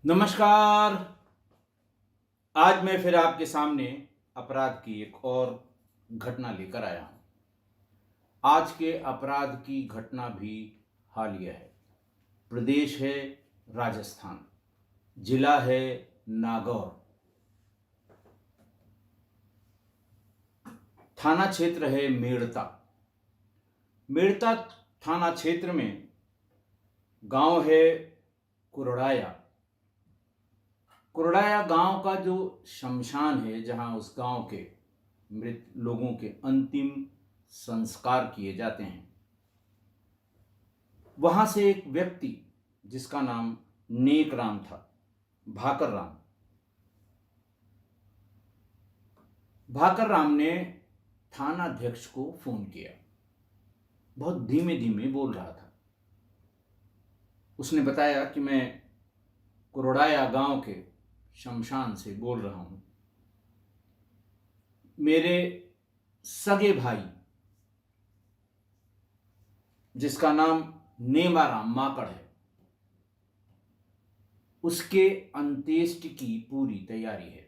नमस्कार। आज मैं फिर आपके सामने अपराध की एक और घटना लेकर आया हूं। आज के अपराध की घटना भी हालिया है। प्रदेश है राजस्थान, जिला है नागौर, थाना क्षेत्र है मेड़ता। मेड़ता थाना क्षेत्र में गांव है कुरड़ाया। कुरड़ाया गांव का जो शमशान है, जहां उस गांव के मृत लोगों के अंतिम संस्कार किए जाते हैं, वहां से एक व्यक्ति जिसका नाम नेक राम था, भाकर राम, भाकर राम ने थानाध्यक्ष को फोन किया। बहुत धीमे धीमे बोल रहा था। उसने बताया कि मैं कुरड़ाया गांव के शमशान से बोल रहा हूं। मेरे सगे भाई, जिसका नाम नेमाराम माकड़ है, उसके अंत्येष्टि की पूरी तैयारी है।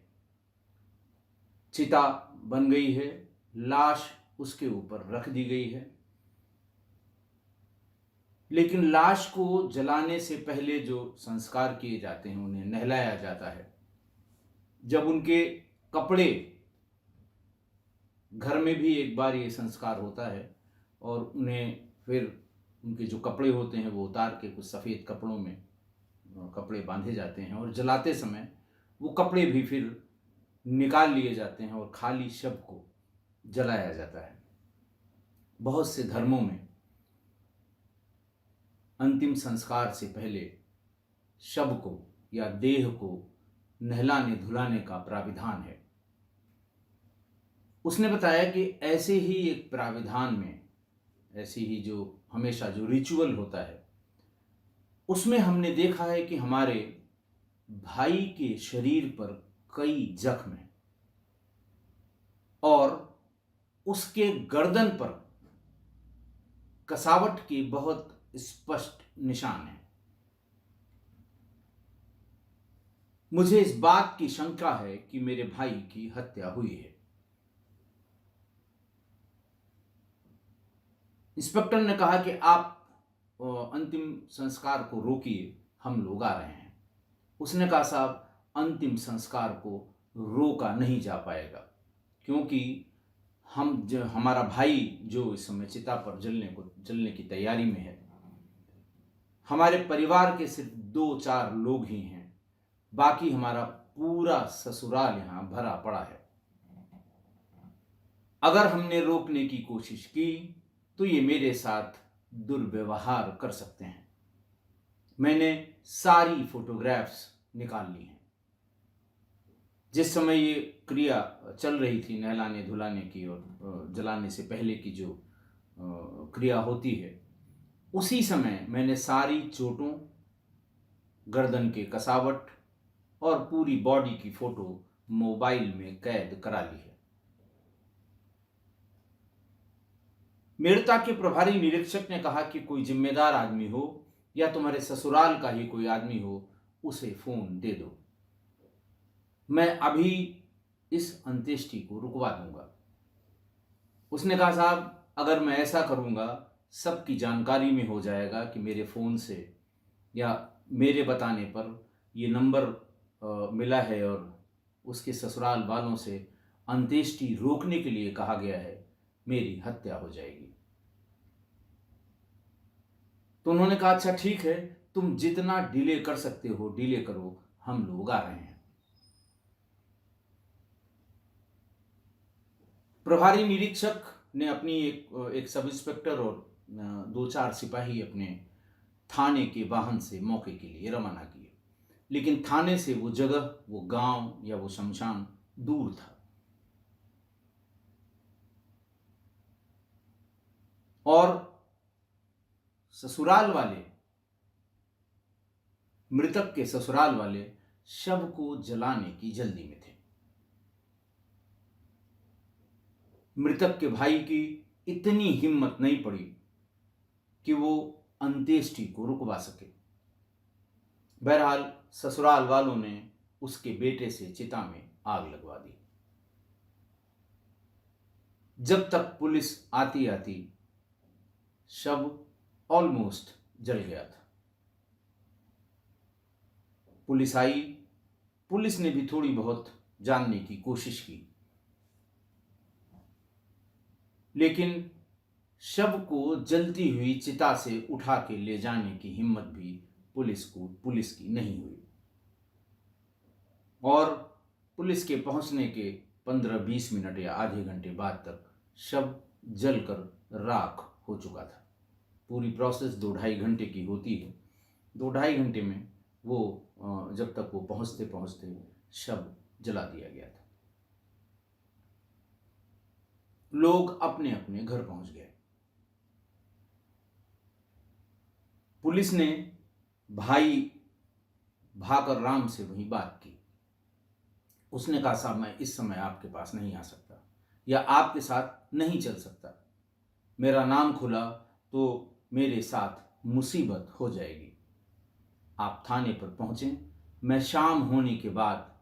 चिता बन गई है, लाश उसके ऊपर रख दी गई है, लेकिन लाश को जलाने से पहले जो संस्कार किए जाते हैं, उन्हें नहलाया जाता है। जब उनके कपड़े, घर में भी एक बार ये संस्कार होता है, और उन्हें फिर उनके जो कपड़े होते हैं वो उतार के कुछ सफ़ेद कपड़ों में कपड़े बांधे जाते हैं, और जलाते समय वो कपड़े भी फिर निकाल लिए जाते हैं और खाली शव को जलाया जाता है। बहुत से धर्मों में अंतिम संस्कार से पहले शव को या देह को नहलाने धुलाने का प्राविधान है। उसने बताया कि ऐसे ही एक प्राविधान में, ऐसी ही जो हमेशा जो रिचुअल होता है, उसमें हमने देखा है कि हमारे भाई के शरीर पर कई जख्म हैं और उसके गर्दन पर कसावट के बहुत स्पष्ट निशान हैं। मुझे इस बात की शंका है कि मेरे भाई की हत्या हुई है। इंस्पेक्टर ने कहा कि आप अंतिम संस्कार को रोकिए, हम लोग आ रहे हैं। उसने कहा, साहब, अंतिम संस्कार को रोका नहीं जा पाएगा, क्योंकि हमारा भाई जो इस समय चिता पर जलने की तैयारी में है, हमारे परिवार के सिर्फ 2-4 लोग ही हैं, बाकी हमारा पूरा ससुराल यहां भरा पड़ा है। अगर हमने रोकने की कोशिश की तो ये मेरे साथ दुर्व्यवहार कर सकते हैं। मैंने सारी फोटोग्राफ्स निकाल ली हैं। जिस समय ये क्रिया चल रही थी, नहलाने धुलाने की और जलाने से पहले की जो क्रिया होती है, उसी समय मैंने सारी चोटों, गर्दन के कसावट और पूरी बॉडी की फोटो मोबाइल में कैद करा ली है। मेड़ता के प्रभारी निरीक्षक ने कहा कि कोई जिम्मेदार आदमी हो या तुम्हारे ससुराल का ही कोई आदमी हो, उसे फोन दे दो। मैं अभी इस अंत्येष्टि को रुकवा दूंगा। उसने कहा, साहब, अगर मैं ऐसा करूंगा, सबकी जानकारी में हो जाएगा कि मेरे फ़ोन से या मेरे बताने पर ये नंबर मिला है और उसके ससुराल वालों से अंत्येष्टि रोकने के लिए कहा गया है, मेरी हत्या हो जाएगी। तो उन्होंने कहा, अच्छा ठीक है, तुम जितना डिले कर सकते हो डिले करो, हम लोग आ रहे हैं। प्रभारी निरीक्षक ने अपनी एक सब इंस्पेक्टर और 2-4 सिपाही अपने थाने के वाहन से मौके के लिए रवाना किए, लेकिन थाने से वो जगह, वो गांव या वो शमशान दूर था। और ससुराल वाले, मृतक के ससुराल वाले शव को जलाने की जल्दी में थे। मृतक के भाई की इतनी हिम्मत नहीं पड़ी कि वो अंत्येष्टि को रुकवा सके। बहरहाल ससुराल वालों ने उसके बेटे से चिता में आग लगवा दी। जब तक पुलिस आती आती शव ऑलमोस्ट जल गया था। पुलिस आई, पुलिस ने भी थोड़ी बहुत जानने की कोशिश की, लेकिन शव को जलती हुई चिता से उठा के ले जाने की हिम्मत भी पुलिस की नहीं हुई। और पुलिस के पहुंचने के 15-20 मिनट या आधे घंटे बाद तक शव जलकर राख हो चुका था। पूरी प्रोसेस 2-2.5 घंटे की होती है। 2-2.5 घंटे में वो जब तक वो पहुंचते पहुंचते शव जला दिया गया था। लोग अपने अपने घर पहुंच गए। पुलिस ने भाई भाकर राम से वहीं बात की। उसने कहा, साहब मैं इस समय आपके पास नहीं आ सकता या आपके साथ नहीं चल सकता। मेरा नाम खुला तो मेरे साथ मुसीबत हो जाएगी। आप थाने पर पहुंचें, मैं शाम होने के बाद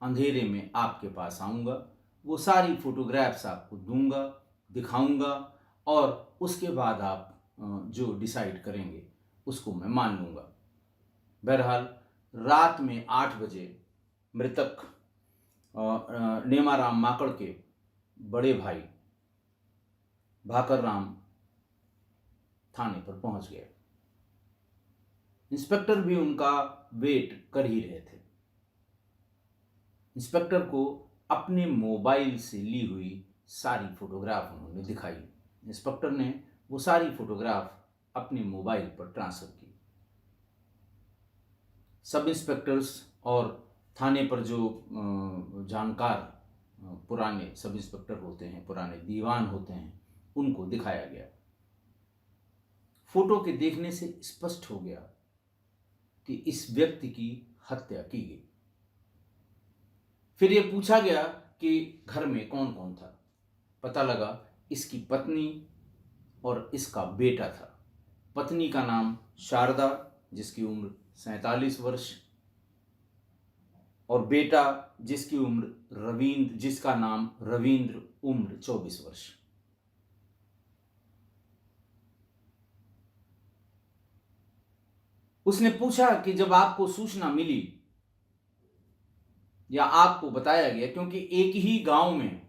अंधेरे में आपके पास आऊँगा, वो सारी फोटोग्राफ्स आपको दूंगा, दिखाऊंगा और उसके बाद आप जो डिसाइड करेंगे उसको मैं मान लूँगा। बहरहाल रात में 8 बजे मृतक नेमाराम माकड़ के बड़े भाई भाकर राम थाने पर पहुंच गए। इंस्पेक्टर भी उनका वेट कर ही रहे थे। इंस्पेक्टर को अपने मोबाइल से ली हुई सारी फोटोग्राफ उन्होंने दिखाई। इंस्पेक्टर ने वो सारी फोटोग्राफ अपने मोबाइल पर ट्रांसफर की। सब इंस्पेक्टर्स और थाने पर जो जानकार पुराने सब इंस्पेक्टर होते हैं, पुराने दीवान होते हैं, उनको दिखाया गया। फोटो के देखने से स्पष्ट हो गया कि इस व्यक्ति की हत्या की गई। फिर यह पूछा गया कि घर में कौन कौन था। पता लगा इसकी पत्नी और इसका बेटा था। पत्नी का नाम शारदा, जिसकी उम्र 47 वर्ष, और बेटा जिसकी उम्र रविंद्र, जिसका नाम रविंद्र, उम्र 24 वर्ष। उसने पूछा कि जब आपको सूचना मिली या आपको बताया गया, क्योंकि एक ही गांव में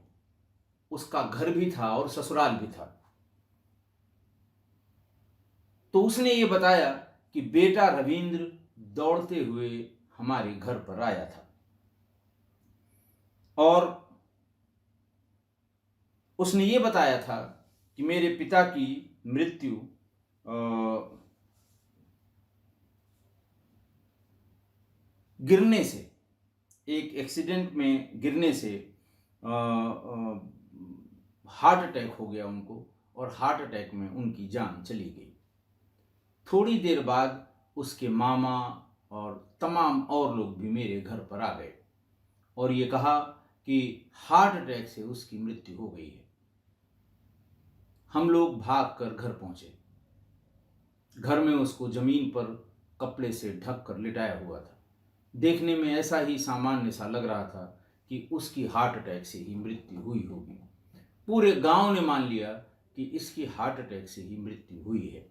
उसका घर भी था और ससुराल भी था, तो उसने ये बताया कि बेटा रविंद्र दौड़ते हुए हमारे घर पर आया था और उसने ये बताया था कि मेरे पिता की मृत्यु गिरने से, एक एक्सीडेंट में गिरने से हार्ट अटैक हो गया उनको और हार्ट अटैक में उनकी जान चली गई। थोड़ी देर बाद उसके मामा और तमाम और लोग भी मेरे घर पर आ गए और ये कहा कि हार्ट अटैक से उसकी मृत्यु हो गई है। हम लोग भागकर घर पहुंचे। घर में उसको जमीन पर कपड़े से ढक कर लिटाया हुआ था। देखने में ऐसा ही सामान्य सा लग रहा था कि उसकी हार्ट अटैक से ही मृत्यु हुई होगी। पूरे गांव ने मान लिया कि इसकी हार्ट अटैक से ही मृत्यु हुई है।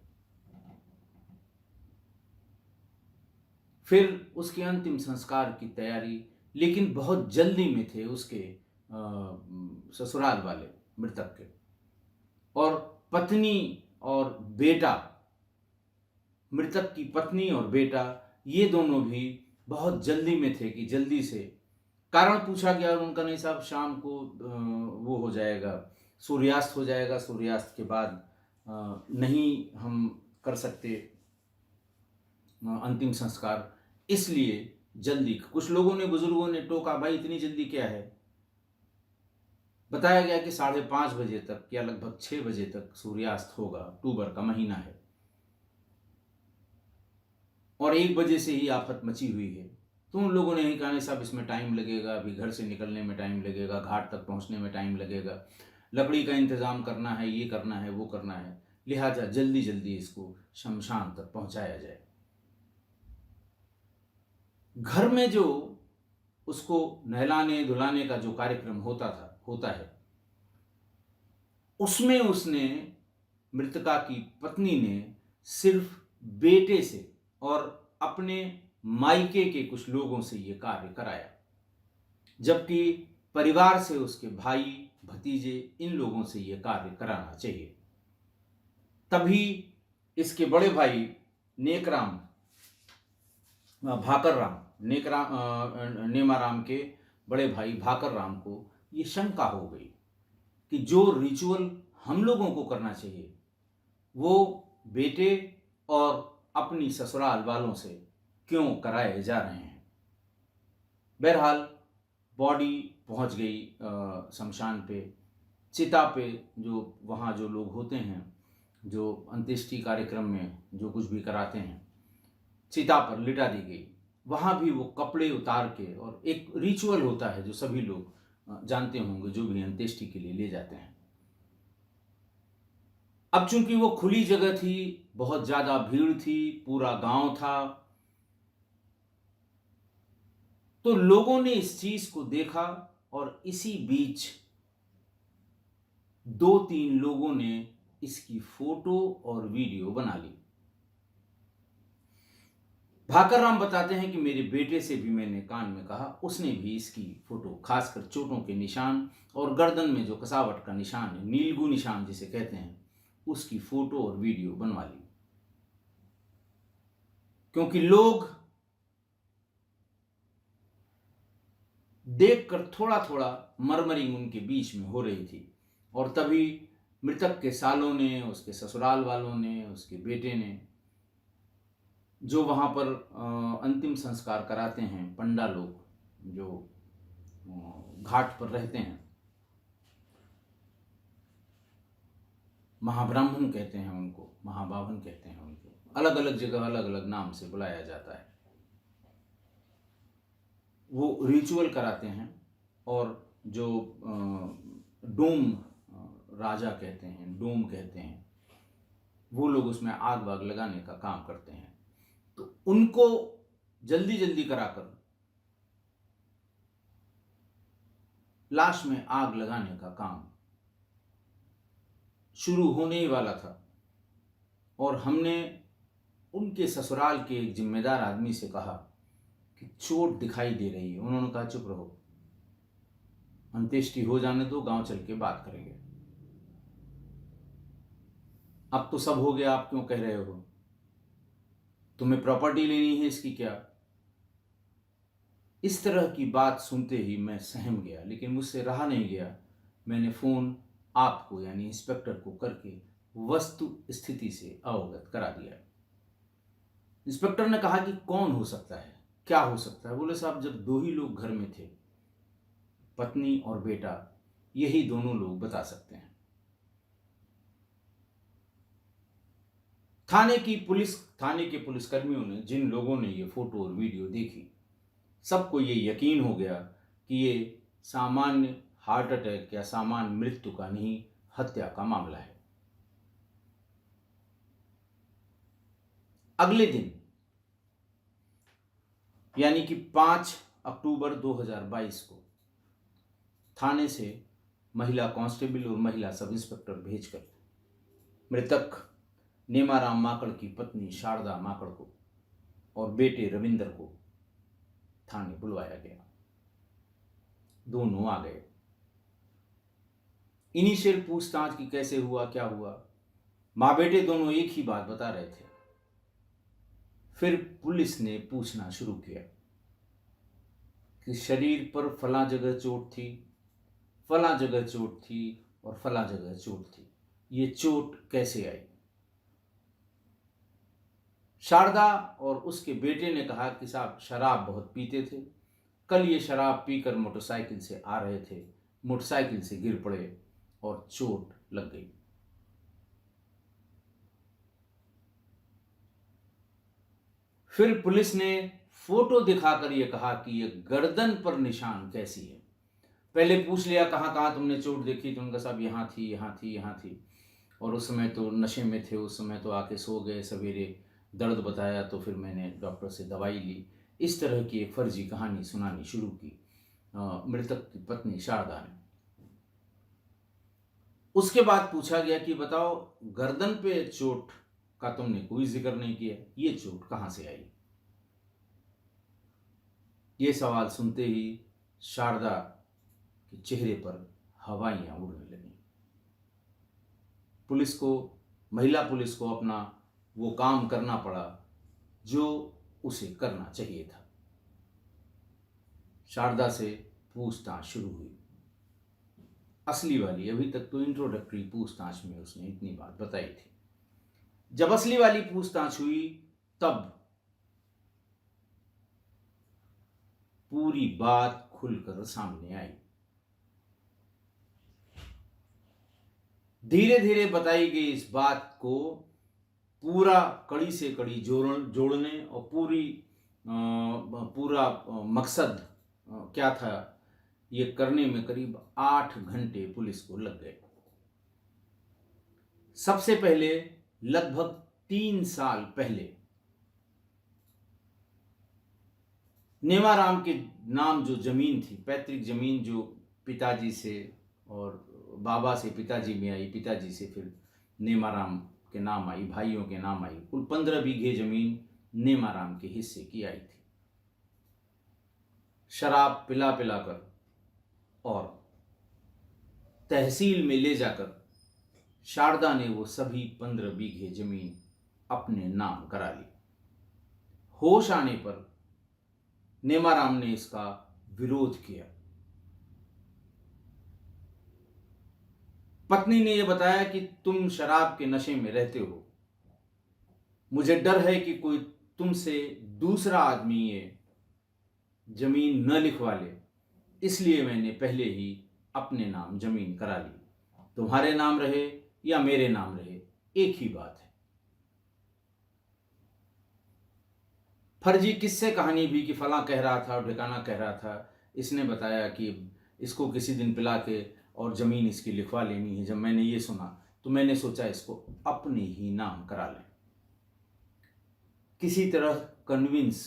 फिर उसके अंतिम संस्कार की तैयारी, लेकिन बहुत जल्दी में थे उसके ससुराल वाले मृतक के, और पत्नी और बेटा, मृतक की पत्नी और बेटा, ये दोनों भी बहुत जल्दी में थे कि जल्दी से। कारण पूछा गया और उनका, नहीं साहब शाम को वो हो जाएगा, सूर्यास्त हो जाएगा, सूर्यास्त के बाद नहीं हम कर सकते अंतिम संस्कार, इसलिए जल्दी। कुछ लोगों ने, बुजुर्गों ने टोका, भाई इतनी जल्दी क्या है। बताया गया कि 5:30 बजे तक या लगभग 6 बजे तक सूर्यास्त होगा। अक्टूबर का महीना है और 1 बजे से ही आफत मची हुई है। तो उन लोगों ने ही कहा, नहीं साहब इसमें टाइम लगेगा, अभी घर से निकलने में टाइम लगेगा, घाट तक पहुंचने में टाइम लगेगा, लकड़ी का इंतजाम करना है, ये करना है, वो करना है, लिहाजा जल्दी जल्दी इसको शमशान तक पहुंचाया जाए। घर में जो उसको नहलाने धुलाने का जो कार्यक्रम होता है, उसमें उसने, मृतका की पत्नी ने, सिर्फ बेटे से और अपने मायके के कुछ लोगों से ये कार्य कराया, जबकि परिवार से उसके भाई भतीजे इन लोगों से ये कार्य कराना चाहिए। तभी इसके बड़े भाई नेकराम भाकर राम नेमाराम के बड़े भाई भाकर राम को ये शंका हो गई कि जो रिचुअल हम लोगों को करना चाहिए वो बेटे और अपनी ससुराल वालों से क्यों कराए जा रहे हैं। बहरहाल बॉडी पहुंच गई शमशान पे, चिता पे, जो वहाँ जो लोग होते हैं जो अंत्येष्टि कार्यक्रम में जो कुछ भी कराते हैं, चिता पर लिटा दी गई। वहाँ भी वो कपड़े उतार के, और एक रिचुअल होता है जो सभी लोग जानते होंगे जो भी अंत्येष्टि के लिए ले जाते हैं। अब चूंकि वो खुली जगह थी, बहुत ज्यादा भीड़ थी, पूरा गांव था, तो लोगों ने इस चीज को देखा और इसी बीच 2-3 लोगों ने इसकी फोटो और वीडियो बना ली। भाकर राम बताते हैं कि मेरे बेटे से भी मैंने कान में कहा, उसने भी इसकी फोटो, खासकर चोटों के निशान और गर्दन में जो कसावट का निशान है, नीलगू निशान जिसे कहते हैं, उसकी फोटो और वीडियो बनवा ली। क्योंकि लोग देखकर थोड़ा थोड़ा मरमरिंग उनके बीच में हो रही थी, और तभी मृतक के सालों ने, उसके ससुराल वालों ने, उसके बेटे ने, जो वहाँ पर अंतिम संस्कार कराते हैं, पंडा लोग जो घाट पर रहते हैं, महाब्राह्मण कहते हैं उनको, महाबावन कहते हैं उनको, अलग अलग जगह अलग अलग नाम से बुलाया जाता है, वो रिचुअल कराते हैं। और जो डोम राजा कहते हैं, डोम कहते हैं, वो लोग उसमें आग वाग लगाने का काम करते हैं। तो उनको जल्दी जल्दी कराकर लाश में आग लगाने का काम शुरू होने ही वाला था, और हमने उनके ससुराल के एक जिम्मेदार आदमी से कहा कि चोट दिखाई दे रही है। उन्होंने कहा चुप रहो, अंत्येष्टि हो जाने दो, गांव चल के बात करेंगे। अब तो सब हो गया, आप क्यों कह रहे हो? तुम्हें प्रॉपर्टी लेनी है इसकी क्या? इस तरह की बात सुनते ही मैं सहम गया, लेकिन मुझसे रहा नहीं गया। मैंने फोन आपको यानी इंस्पेक्टर को करके वस्तु स्थिति से अवगत करा दिया। इंस्पेक्टर ने कहा कि कौन हो सकता है, क्या हो सकता है? बोले साहब, जब 2 ही लोग घर में थे, पत्नी और बेटा, यही दोनों लोग बता सकते हैं। थाने के पुलिसकर्मियों ने, जिन लोगों ने ये फोटो और वीडियो देखी, सबको ये यकीन हो गया कि ये सामान्य हार्ट अटैक या सामान्य मृत्यु का नहीं, हत्या का मामला है। अगले दिन यानी कि 5 अक्टूबर 2022 को थाने से महिला कांस्टेबल और महिला सब इंस्पेक्टर भेजकर मृतक नेमाराम माकड़ की पत्नी शारदा माकड़ को और बेटे रविंदर को थाने बुलवाया गया। दोनों आ गए। इनिशियल पूछताछ की कैसे हुआ, क्या हुआ, मां बेटे दोनों एक ही बात बता रहे थे। फिर पुलिस ने पूछना शुरू किया कि शरीर पर फला जगह चोट थी, फला जगह चोट थी और फला जगह चोट थी, ये चोट कैसे आई? शारदा और उसके बेटे ने कहा कि साहब शराब बहुत पीते थे, कल ये शराब पीकर मोटरसाइकिल से आ रहे थे, मोटरसाइकिल से गिर पड़े और चोट लग गई। फिर पुलिस ने फोटो दिखाकर यह कहा कि यह गर्दन पर निशान कैसी है। पहले पूछ लिया कहाँ कहाँ तुमने चोट देखी, तो उनका साहब यहाँ थी, यहाँ थी, यहाँ थी, और उस समय तो नशे में थे, उस समय तो आके सो गए, सवेरे दर्द बताया तो फिर मैंने डॉक्टर से दवाई ली, इस तरह की एक फर्जी कहानी सुनानी शुरू की मृतक की पत्नी शारदा ने। उसके बाद पूछा गया कि बताओ, गर्दन पे चोट का तुमने कोई जिक्र नहीं किया, ये चोट कहां से आई? ये सवाल सुनते ही शारदा के चेहरे पर हवाइयां उड़ने लगी। पुलिस को, महिला पुलिस को अपना वो काम करना पड़ा जो उसे करना चाहिए था। शारदा से पूछताछ शुरू हुई। असली वाली, अभी तक तो इंट्रोडक्टरी पूछताछ में उसने इतनी बात बताई थी। जब असली वाली पूछताछ हुई तब पूरी बात खुलकर सामने आई। धीरे धीरे बताई गई इस बात को पूरा कड़ी से कड़ी जोड़ने और पूरा मकसद क्या था ये करने में करीब 8 घंटे पुलिस को लग गए। सबसे पहले लगभग 3 साल पहले नेमाराम के नाम जो जमीन थी, पैतृक जमीन जो पिताजी से और बाबा से पिताजी में आई, पिताजी से फिर नेमाराम के नाम आई, भाइयों के नाम आई, कुल 15 बीघे जमीन नेमाराम के हिस्से की आई थी। शराब पिला पिलाकर और तहसील में ले जाकर शारदा ने वो सभी 15 बीघे जमीन अपने नाम करा ली। होश आने पर नेमाराम ने इसका विरोध किया। पत्नी ने यह बताया कि तुम शराब के नशे में रहते हो, मुझे डर है कि कोई तुमसे दूसरा आदमी ये जमीन न लिखवा ले, इसलिए मैंने पहले ही अपने नाम जमीन करा ली। तुम्हारे नाम रहे या मेरे नाम रहे, एक ही बात है। फर्जी किस्से कहानी भी कि फलां कह रहा था और ढिकाना कह रहा था, इसने बताया कि इसको किसी दिन पिला के और ज़मीन इसकी लिखवा लेनी है। जब मैंने ये सुना तो मैंने सोचा इसको अपने ही नाम करा लें। किसी तरह कन्विंस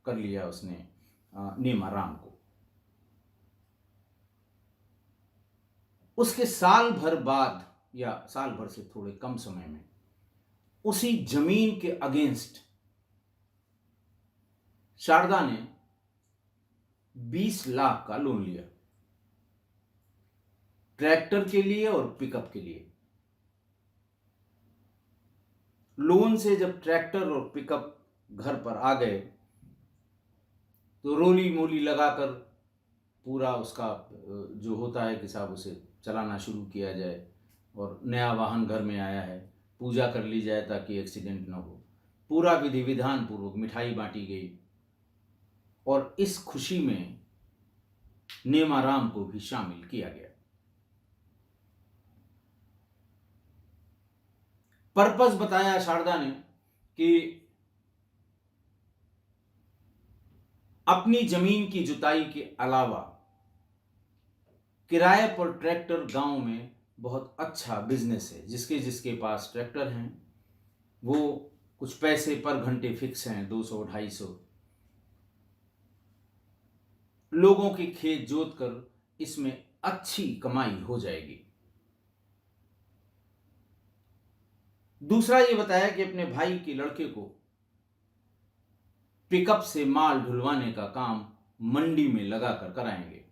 कर लिया उसने नेमाराम को। उसके साल भर बाद या साल भर से थोड़े कम समय में उसी जमीन के अगेंस्ट शारदा ने 20 लाख का लोन लिया, ट्रैक्टर के लिए और पिकअप के लिए। लोन से जब ट्रैक्टर और पिकअप घर पर आ गए तो रोली मोली लगाकर पूरा उसका जो होता है कि साहब उसे चलाना शुरू किया जाए, और नया वाहन घर में आया है, पूजा कर ली जाए ताकि एक्सीडेंट ना हो। पूरा विधि विधान पूर्वक मिठाई बांटी गई और इस खुशी में नेमाराम को भी शामिल किया गया। पर्पस बताया शारदा ने कि अपनी जमीन की जुताई के अलावा किराए पर ट्रैक्टर गांव में बहुत अच्छा बिजनेस है। जिसके जिसके पास ट्रैक्टर हैं वो कुछ पैसे पर घंटे फिक्स हैं, 200-250। लोगों के खेत जोतकर इसमें अच्छी कमाई हो जाएगी। दूसरा ये बताया कि अपने भाई के लड़के को पिकअप से माल ढुलवाने का काम मंडी में लगाकर कराएंगे।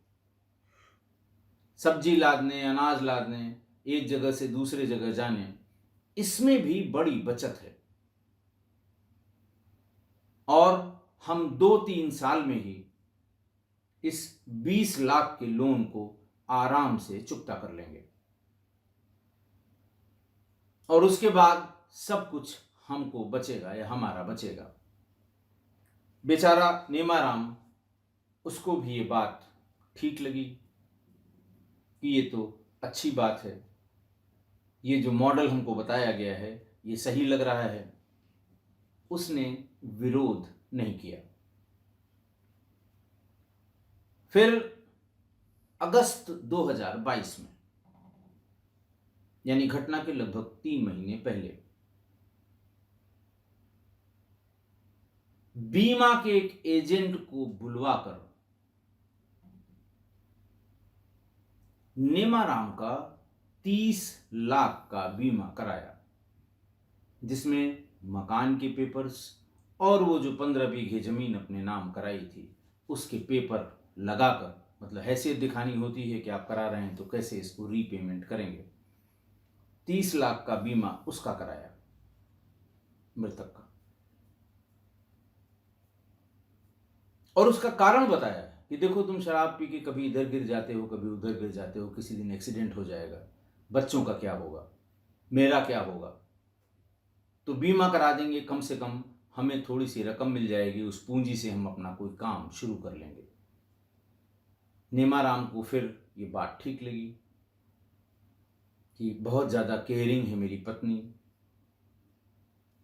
सब्जी लादने, अनाज लादने, एक जगह से दूसरे जगह जाने, इसमें भी बड़ी बचत है और हम 2-3 साल में ही इस 20 लाख के लोन को आराम से चुकता कर लेंगे और उसके बाद सब कुछ हमको बचेगा या हमारा बचेगा। बेचारा नेमाराम, उसको भी ये बात ठीक लगी कि ये तो अच्छी बात है, ये जो मॉडल हमको बताया गया है ये सही लग रहा है। उसने विरोध नहीं किया। फिर अगस्त 2022 में, यानी घटना के लगभग 3 महीने पहले, बीमा के एक एजेंट को बुलवाकर नेमाराम का 30 लाख का बीमा कराया, जिसमें मकान के पेपर्स और वो जो 15 बीघे जमीन अपने नाम कराई थी उसके पेपर लगाकर, मतलब हैसियत दिखानी होती है कि आप करा रहे हैं तो कैसे इसको रीपेमेंट करेंगे। 30 लाख का बीमा उसका कराया, मृतक का। और उसका कारण बताया कि देखो तुम शराब पी के कभी इधर गिर जाते हो, कभी उधर गिर जाते हो, किसी दिन एक्सीडेंट हो जाएगा, बच्चों का क्या होगा, मेरा क्या होगा, तो बीमा करा देंगे, कम से कम हमें थोड़ी सी रकम मिल जाएगी, उस पूंजी से हम अपना कोई काम शुरू कर लेंगे। नेमाराम को फिर ये बात ठीक लगी कि बहुत ज़्यादा केयरिंग है मेरी पत्नी।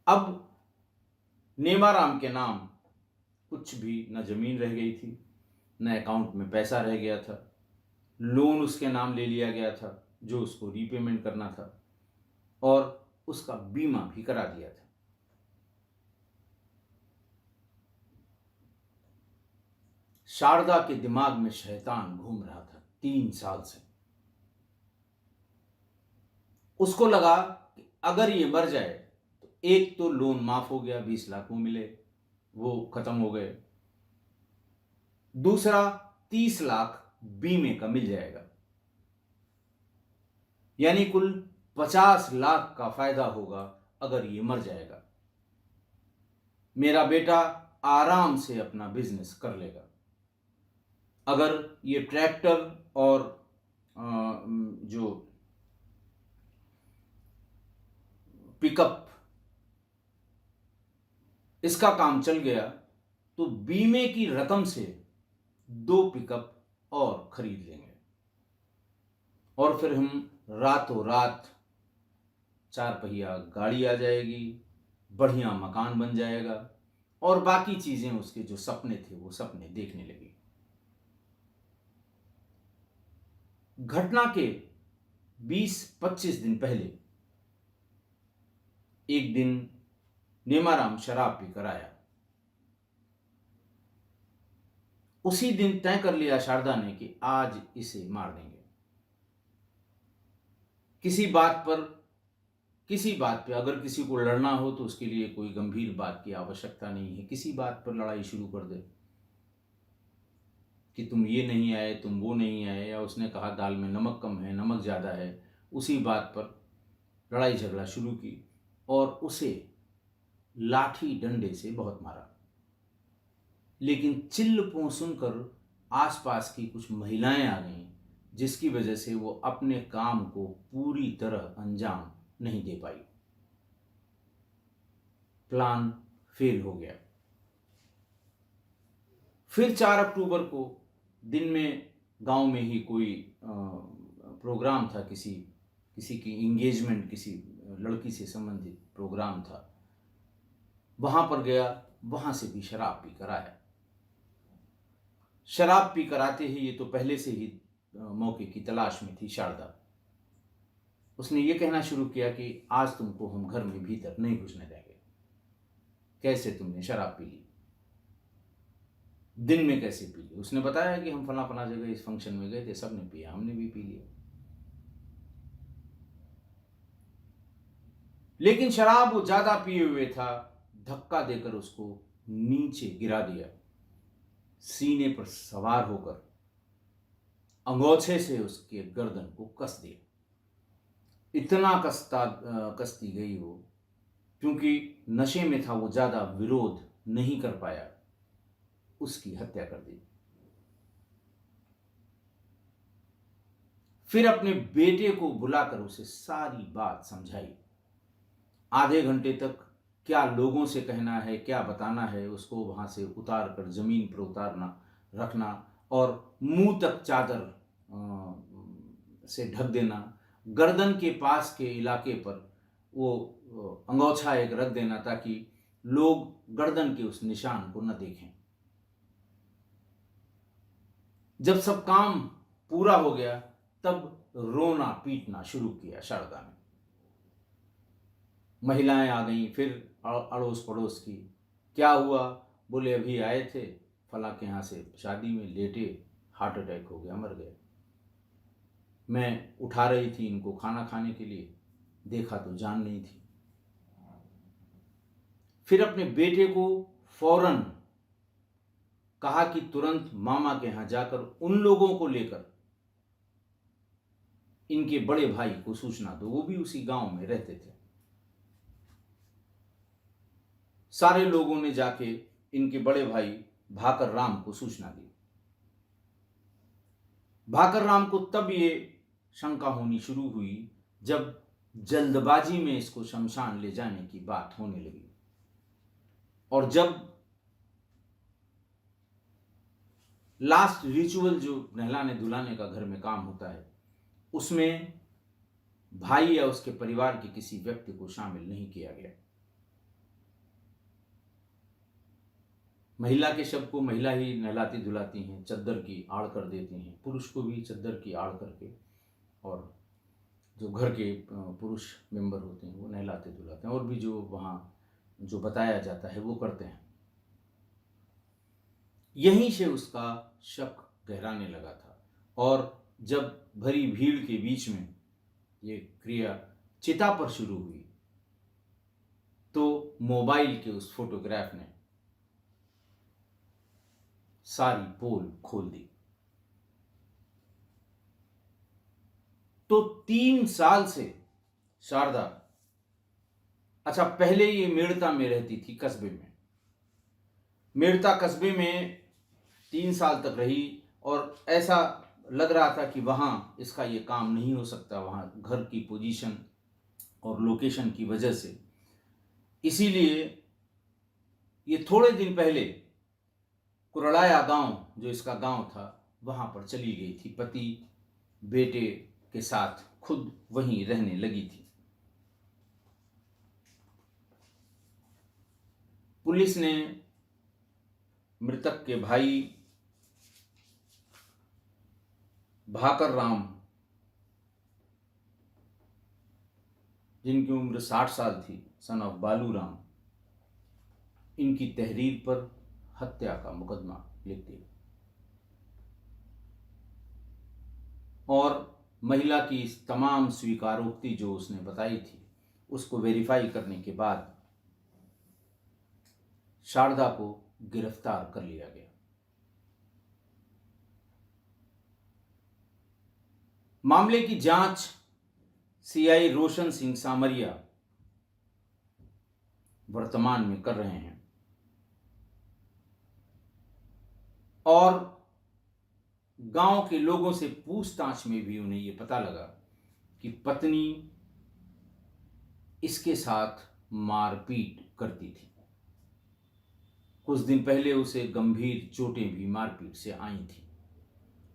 अब नेमाराम के नाम कुछ भी न जमीन रह गई थी, न अकाउंट में पैसा रह गया था, लोन उसके नाम ले लिया गया था जो उसको रीपेमेंट करना था, और उसका बीमा भी करा दिया था। शारदा के दिमाग में शैतान घूम रहा था 3 साल से। उसको लगा कि अगर ये मर जाए तो एक तो लोन माफ हो गया, 20 लाख वो मिले, वो खत्म हो गए, दूसरा 30 लाख बीमे का मिल जाएगा, यानी कुल 50 लाख का फायदा होगा अगर ये मर जाएगा। मेरा बेटा आराम से अपना बिजनेस कर लेगा। अगर ये ट्रैक्टर और जो पिकअप, इसका काम चल गया तो बीमे की रकम से 2 पिकअप और खरीद लेंगे, और फिर हम रातों रात 4 पहिया गाड़ी आ जाएगी, बढ़िया मकान बन जाएगा, और बाकी चीजें उसके जो सपने थे वो सपने देखने लगी। घटना के 20-25 दिन पहले एक दिन नेमाराम शराब पीकर आया। उसी दिन तय कर लिया शारदा ने कि आज इसे मार देंगे। किसी बात पे अगर किसी को लड़ना हो तो उसके लिए कोई गंभीर बात की आवश्यकता नहीं है, किसी बात पर लड़ाई शुरू कर दे कि तुम ये नहीं आए, तुम वो नहीं आए, या उसने कहा दाल में नमक कम है, नमक ज़्यादा है, उसी बात पर लड़ाई झगड़ा शुरू की और उसे लाठी डंडे से बहुत मारा। लेकिन चिल्ल पों सुनकर आसपास की कुछ महिलाएं आ गईं, जिसकी वजह से वो अपने काम को पूरी तरह अंजाम नहीं दे पाई। प्लान फेल हो गया। फिर 4 अक्टूबर को दिन में गांव में ही कोई प्रोग्राम था, किसी की इंगेजमेंट, किसी लड़की से संबंधित प्रोग्राम था, वहां पर गया, वहां से भी शराब पी कर आया। शराब पी कर आते ही, ये तो पहले से ही मौके की तलाश में थी शारदा, उसने ये कहना शुरू किया कि आज तुमको हम घर में भीतर नहीं घुसने देंगे। कैसे तुमने शराब पी ली? दिन में कैसे पी ली? उसने बताया कि हम फला फला जगह इस फंक्शन में गए थे, सबने पिया, हमने भी पी लिया। लेकिन शराब वो ज्यादा पिए हुए था, धक्का देकर उसको नीचे गिरा दिया, सीने पर सवार होकर अंगोछे से उसके गर्दन को कस दिया। इतना कसती गई वो, क्योंकि नशे में था, वो ज्यादा विरोध नहीं कर पाया, उसकी हत्या कर दी। फिर अपने बेटे को बुलाकर उसे सारी बात समझाई। आधे घंटे तक क्या लोगों से कहना है, क्या बताना है, उसको वहां से उतार कर जमीन पर उतारना, रखना, और मुंह तक चादर से ढक देना, गर्दन के पास के इलाके पर वो अंगोछा एक रख देना ताकि लोग गर्दन के उस निशान को न देखें। जब सब काम पूरा हो गया तब रोना पीटना शुरू किया शारदा ने। महिलाएं आ गईं, फिर अड़ोस पड़ोस की, क्या हुआ, बोले अभी आए थे फलां के यहाँ से शादी में, लेटे, हार्ट अटैक हो गया, मर गए। मैं उठा रही थी इनको खाना खाने के लिए, देखा तो जान नहीं थी। फिर अपने बेटे को फौरन कहा कि तुरंत मामा के यहां जाकर उन लोगों को लेकर इनके बड़े भाई को सूचना दो, वो भी उसी गांव में रहते थे। सारे लोगों ने जाके इनके बड़े भाई भाकर राम को सूचना दी। भाकर राम को तब ये शंका होनी शुरू हुई जब जल्दबाजी में इसको शमशान ले जाने की बात होने लगी, और जब लास्ट रिचुअल जो नहलाने धुलाने का घर में काम होता है, उसमें भाई या उसके परिवार के किसी व्यक्ति को शामिल नहीं किया गया। महिला के शव को महिला ही नहलाती धुलाती हैं, चद्दर की आड़ कर देती हैं, पुरुष को भी चद्दर की आड़ करके, और जो घर के पुरुष मेंबर होते हैं वो नहलाते धुलाते हैं, और भी जो वहाँ जो बताया जाता है वो करते हैं। यहीं से उसका शक गहराने लगा था, और जब भरी भीड़ के बीच में ये क्रिया चिता पर शुरू हुई तो मोबाइल के उस फोटोग्राफ ने सारी पोल खोल दी। तो 3 साल से शारदा, अच्छा पहले ये मेड़ता में रहती थी, कस्बे में, मेड़ता कस्बे में 3 साल तक रही, और ऐसा लग रहा था कि वहाँ इसका ये काम नहीं हो सकता, वहाँ घर की पोजीशन और लोकेशन की वजह से। इसीलिए ये थोड़े दिन पहले कुरड़ाया गांव, जो इसका गांव था, वहाँ पर चली गई थी, पति बेटे के साथ खुद वहीं रहने लगी थी। पुलिस ने मृतक के भाई भाकर राम, जिनकी उम्र 60 साल थी, सन ऑफ बालू राम, इनकी तहरीर पर हत्या का मुकदमा लिख दिया, और महिला की तमाम स्वीकारोक्ति जो उसने बताई थी उसको वेरीफाई करने के बाद शारदा को गिरफ्तार कर लिया गया। मामले की जांच सीआई रोशन सिंह सामरिया वर्तमान में कर रहे हैं, और गांव के लोगों से पूछताछ में भी उन्हें यह पता लगा कि पत्नी इसके साथ मारपीट करती थी। कुछ दिन पहले उसे गंभीर चोटें भी मारपीट से आई थी,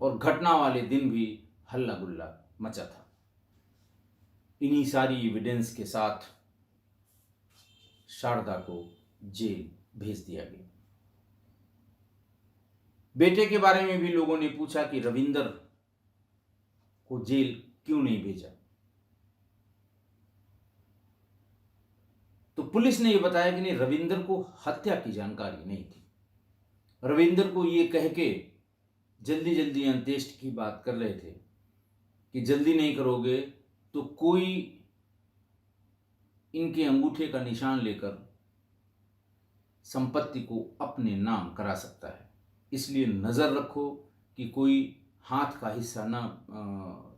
और घटना वाले दिन भी हल्ला गुल्ला मचा था। इन्हीं सारी एविडेंस के साथ शारदा को जेल भेज दिया गया। बेटे के बारे में भी लोगों ने पूछा कि रविंदर को जेल क्यों नहीं भेजा, तो पुलिस ने यह बताया कि नहीं, रविंदर को हत्या की जानकारी नहीं थी। रविंदर को यह कह के जल्दी जल्दी अंत्येष्टि की बात कर रहे थे कि जल्दी नहीं करोगे तो कोई इनके अंगूठे का निशान लेकर संपत्ति को अपने नाम करा सकता है, इसलिए नजर रखो कि कोई हाथ का हिस्सा ना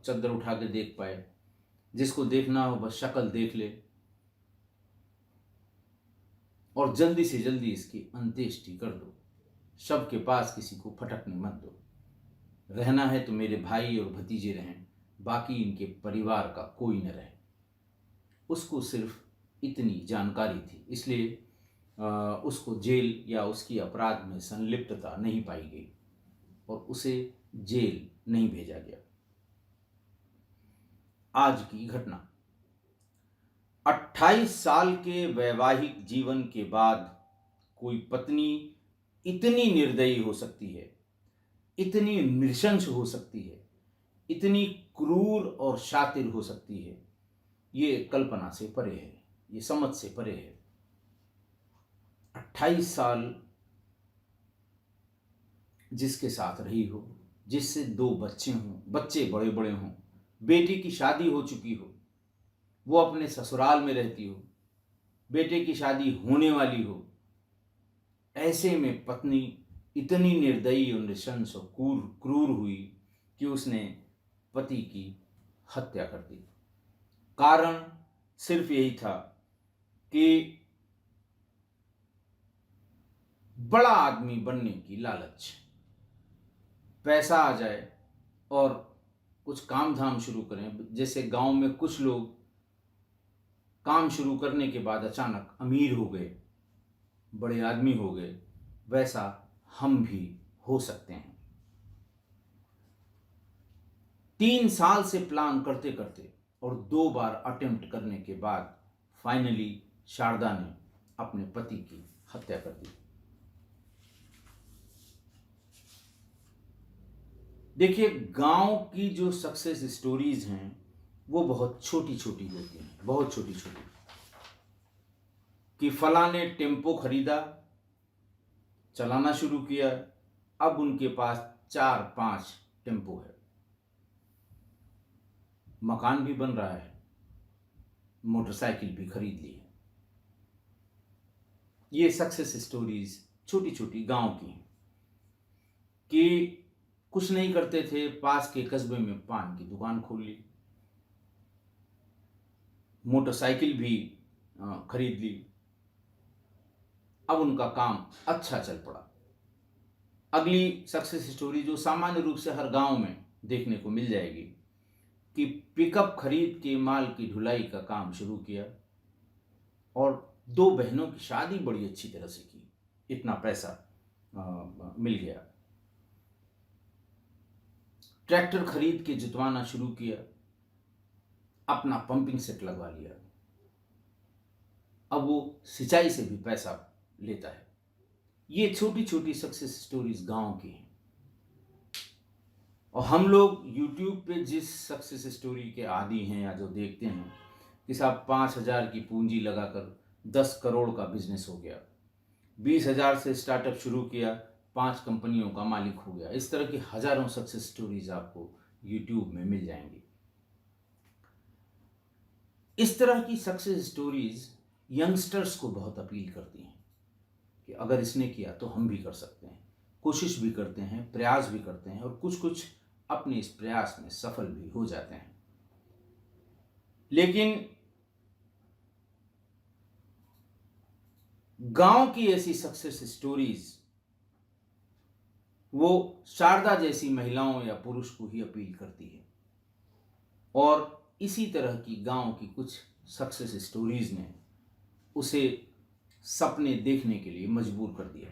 चद्दर उठा के देख पाए, जिसको देखना हो बस शक्ल देख ले, और जल्दी से जल्दी इसकी अंत्येष्टि कर दो। शव के पास किसी को फटकने मत दो। रहना है तो मेरे भाई और भतीजे रहें, बाकी इनके परिवार का कोई न रहे। उसको सिर्फ इतनी जानकारी थी, इसलिए उसको जेल या उसकी अपराध में संलिप्तता नहीं पाई गई और उसे जेल नहीं भेजा गया। आज की घटना, 28 साल के वैवाहिक जीवन के बाद कोई पत्नी इतनी निर्दयी हो सकती है, इतनी नृशंस हो सकती है, इतनी क्रूर और शातिर हो सकती है, ये कल्पना से परे है, ये समझ से परे है। 28 साल जिसके साथ रही हो, जिससे 2 बच्चे हों, बच्चे बड़े बड़े हों, बेटी की शादी हो चुकी हो, वो अपने ससुराल में रहती हो, बेटे की शादी होने वाली हो, ऐसे में पत्नी इतनी निर्दयी और नृशंस और क्रूर हुई कि उसने पति की हत्या कर दी। कारण सिर्फ यही था कि बड़ा आदमी बनने की लालच, पैसा आ जाए और कुछ काम धाम शुरू करें। जैसे गांव में कुछ लोग काम शुरू करने के बाद अचानक अमीर हो गए, बड़े आदमी हो गए, वैसा हम भी हो सकते हैं। 3 साल से प्लान करते करते और 2 बार अटेम्प्ट करने के बाद फाइनली शारदा ने अपने पति की हत्या कर दी। देखिए, गांव की जो सक्सेस स्टोरीज हैं वो बहुत छोटी छोटी होती हैं, बहुत छोटी छोटी। कि फला ने टेम्पो खरीदा, चलाना शुरू किया, अब उनके पास 4-5 टेम्पो है, मकान भी बन रहा है, मोटरसाइकिल भी खरीद ली है। ये सक्सेस स्टोरीज छोटी छोटी गांव की हैं कि कुछ नहीं करते थे, पास के कस्बे में पान की दुकान खोल ली, मोटरसाइकिल भी खरीद ली, अब उनका काम अच्छा चल पड़ा। अगली सक्सेस स्टोरी जो सामान्य रूप से हर गांव में देखने को मिल जाएगी कि पिकअप खरीद के माल की ढुलाई का काम शुरू किया और 2 बहनों की शादी बड़ी अच्छी तरह से की, इतना पैसा मिल गया। ट्रैक्टर खरीद के जुतवाना शुरू किया, अपना पंपिंग सेट लगवा लिया, अब वो सिंचाई से भी पैसा लेता है। ये छोटी छोटी सक्सेस स्टोरीज गांव की हैं। और हम लोग YouTube पे जिस सक्सेस स्टोरी के आदी हैं या जो देखते हैं कि साहब 5,000 की पूंजी लगाकर 10 करोड़ का बिजनेस हो गया, 20,000 से स्टार्टअप शुरू किया, 5 कंपनियों का मालिक हो गया, इस तरह की हजारों सक्सेस स्टोरीज आपको YouTube में मिल जाएंगी। इस तरह की सक्सेस स्टोरीज यंगस्टर्स को बहुत अपील करती हैं कि अगर इसने किया तो हम भी कर सकते हैं। कोशिश भी करते हैं, प्रयास भी करते हैं और कुछ कुछ अपने इस प्रयास में सफल भी हो जाते हैं। लेकिन गांव की ऐसी सक्सेस स्टोरीज वो शारदा जैसी महिलाओं या पुरुष को ही अपील करती है। और इसी तरह की गांव की कुछ सक्सेस स्टोरीज ने उसे सपने देखने के लिए मजबूर कर दिया।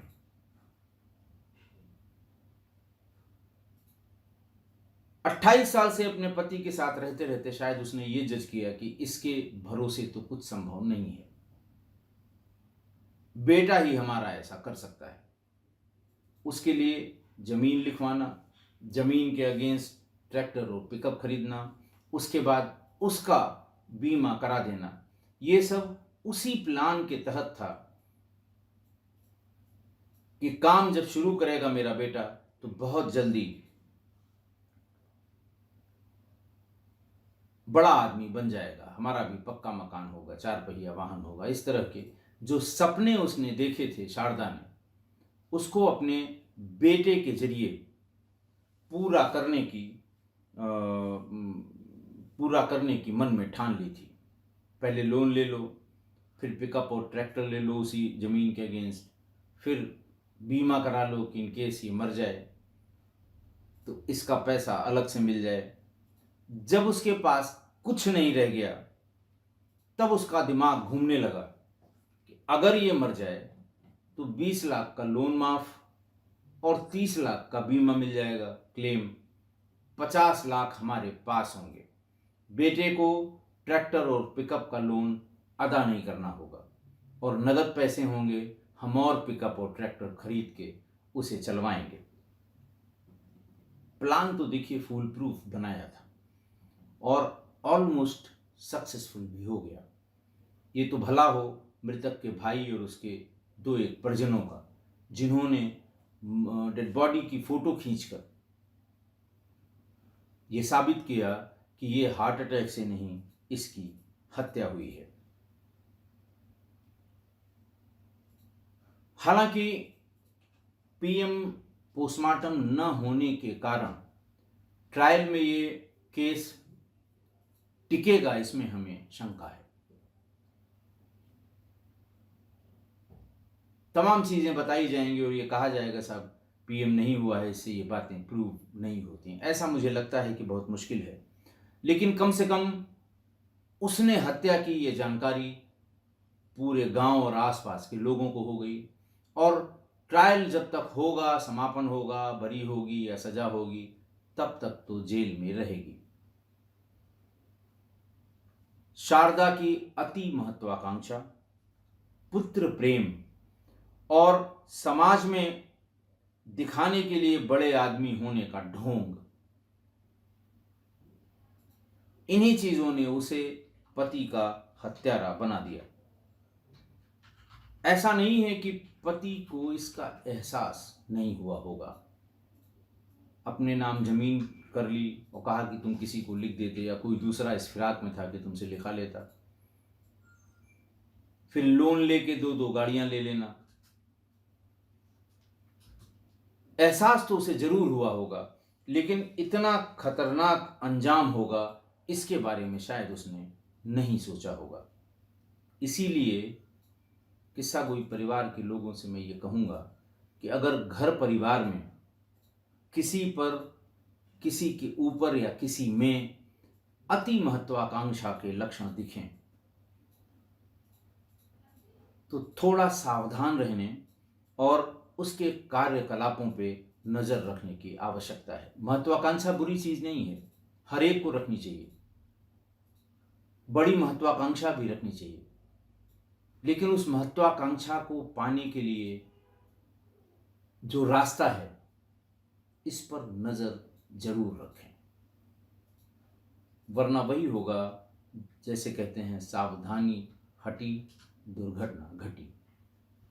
अट्ठाईस साल से अपने पति के साथ रहते रहते शायद उसने ये जज किया कि इसके भरोसे तो कुछ संभव नहीं है, बेटा ही हमारा ऐसा कर सकता है। उसके लिए जमीन लिखवाना, जमीन के अगेंस्ट ट्रैक्टर और पिकअप खरीदना, उसके बाद उसका बीमा करा देना, ये सब उसी प्लान के तहत था कि काम जब शुरू करेगा मेरा बेटा तो बहुत जल्दी बड़ा आदमी बन जाएगा, हमारा भी पक्का मकान होगा, 4 पहिया वाहन होगा। इस तरह के जो सपने उसने देखे थे शारदा ने, उसको अपने बेटे के जरिए पूरा करने की मन में ठान ली थी। पहले लोन ले लो, फिर पिकअप और ट्रैक्टर ले लो उसी जमीन के अगेंस्ट, फिर बीमा करा लो कि इन केस ये मर जाए तो इसका पैसा अलग से मिल जाए। जब उसके पास कुछ नहीं रह गया तब उसका दिमाग घूमने लगा कि अगर ये मर जाए तो 20 लाख का लोन माफ और 30 लाख का बीमा मिल जाएगा क्लेम, 50 लाख हमारे पास होंगे, बेटे को ट्रैक्टर और पिकअप का लोन अदा नहीं करना होगा और नगद पैसे होंगे, हम और पिकअप और ट्रैक्टर खरीद के उसे चलवाएंगे। प्लान तो देखिए फूल प्रूफ बनाया था और ऑलमोस्ट सक्सेसफुल भी हो गया। ये तो भला हो मृतक के भाई और उसके 2 एक परिजनों का, जिन्होंने डेड बॉडी की फोटो खींचकर यह साबित किया कि ये हार्ट अटैक से नहीं, इसकी हत्या हुई है। हालांकि पीएम पोस्टमार्टम न होने के कारण ट्रायल में ये केस टिकेगा, इसमें हमें शंका है। तमाम चीजें बताई जाएंगी और ये कहा जाएगा साहब पीएम नहीं हुआ है, इससे ये बातें प्रूव नहीं होती। ऐसा मुझे लगता है कि बहुत मुश्किल है, लेकिन कम से कम उसने हत्या की ये जानकारी पूरे गांव और आसपास के लोगों को हो गई, और ट्रायल जब तक होगा, समापन होगा, बरी होगी या सजा होगी, तब तक तो जेल में रहेगी। शारदा की अति महत्वाकांक्षा, पुत्र प्रेम और समाज में दिखाने के लिए बड़े आदमी होने का ढोंग, इन्हीं चीजों ने उसे पति का हत्यारा बना दिया। ऐसा नहीं है कि पति को इसका एहसास नहीं हुआ होगा। अपने नाम जमीन कर ली और कहा कि तुम किसी को लिख देते, या कोई दूसरा इस फिराक में था कि तुमसे लिखा लेता। फिर लोन लेके दो गाड़ियां ले लेना। एहसास तो उसे जरूर हुआ होगा, लेकिन इतना खतरनाक अंजाम होगा इसके बारे में शायद उसने नहीं सोचा होगा। इसीलिए किस्सा गोई परिवार के लोगों से मैं ये कहूँगा कि अगर घर परिवार में किसी पर, किसी के ऊपर या किसी में अति महत्वाकांक्षा के लक्षण दिखें तो थोड़ा सावधान रहने और उसके कार्यकलापों पे नजर रखने की आवश्यकता है। महत्वाकांक्षा बुरी चीज नहीं है, हर एक को रखनी चाहिए, बड़ी महत्वाकांक्षा भी रखनी चाहिए, लेकिन उस महत्वाकांक्षा को पाने के लिए जो रास्ता है इस पर नजर जरूर रखें, वरना वही होगा जैसे कहते हैं, सावधानी हटी दुर्घटना घटी।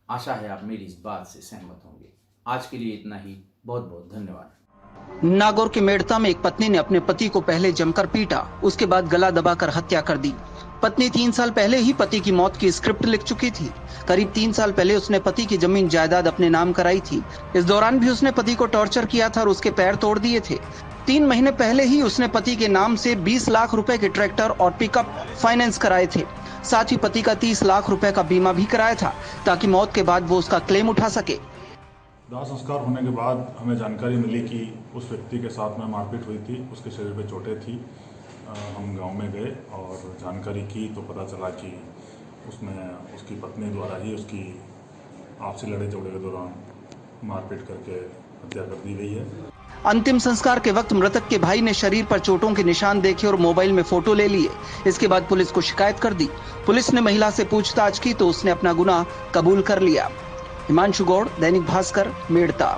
आशा है आप मेरी इस बात से सहमत होंगे। आज के लिए इतना ही, बहुत बहुत धन्यवाद। नागौर के मेड़ता में एक पत्नी ने अपने पति को पहले जमकर पीटा, उसके बाद गला दबाकर हत्या कर दी। पत्नी 3 साल पहले ही पति की मौत की स्क्रिप्ट लिख चुकी थी। करीब 3 साल पहले उसने पति की जमीन जायदाद अपने नाम कराई थी। इस दौरान भी उसने पति को टॉर्चर किया था और उसके पैर तोड़ दिए थे। 3 महीने पहले ही उसने पति के नाम से 20 लाख रुपए के ट्रैक्टर और पिकअप फाइनेंस कराए थे। साथ ही पति का 30 लाख रुपए का बीमा भी कराया था ताकि मौत के बाद वो उसका क्लेम उठा सके। दाह संस्कार होने के बाद हमें जानकारी मिली कि उस व्यक्ति के साथ में मारपीट हुई थी, उसके शरीर पे चोटें थी। हम गांव में गए और जानकारी की तो पता चला कि उसमें उसकी पत्नी द्वारा ही उसकी आपसी लड़ाई झगड़े के दौरान मारपीट करके हत्या कर दी गई है। अंतिम संस्कार के वक्त मृतक के भाई ने शरीर पर चोटों के निशान देखे और मोबाइल में फोटो ले लिए। इसके बाद पुलिस को शिकायत कर दी। पुलिस ने महिला से पूछताछ की तो उसने अपना गुनाह कबूल कर लिया। हिमांशु गौड़, दैनिक भास्कर, मेड़ता।